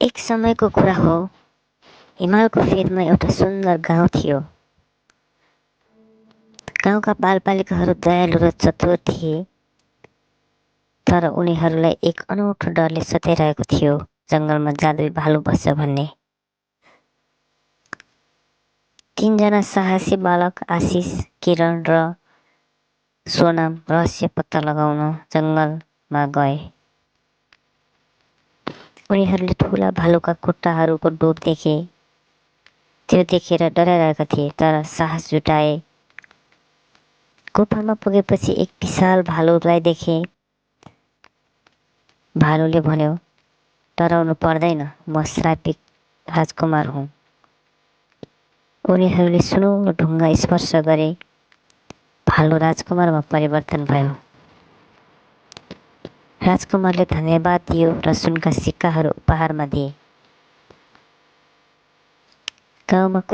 एक समयको कुरा हो, हिमालको फेदमा एउटा सुन्दर गाउँ थियो। गाउँका बालबालिकाहरू दयालु र चतुर थिए, तर उनीहरूलाई एक अनौठो डरले सताइरहेको थियो। जङ्गलमा जादुई भालु बस्छ भन्ने। तीनजना साहसी बालक आशिष, किरण र सोनाम रहस्य पत्ता लगाउन जङ्गलमा गए। उनीहरूले ठुला भालुका खुट्टाहरूको डोक देखे। त्यो देखेर डराइरहेका थिए, तर साहस जुटाए। गुफामा पुगेपछि एक विशाल भालुलाई देखे। भालुले भन्यो, डराउनु पर्दैन, म श्रापित राजकुमार हुँ। उनीहरूले सुनौलो ढुङ्गा स्पर्श गरे। भालु राजकुमारमा परिवर्तन भयो। राजकुमारले धन्यवाद दियो र सुनका सिक्काहरू उपहारमा दिए। गाउँमा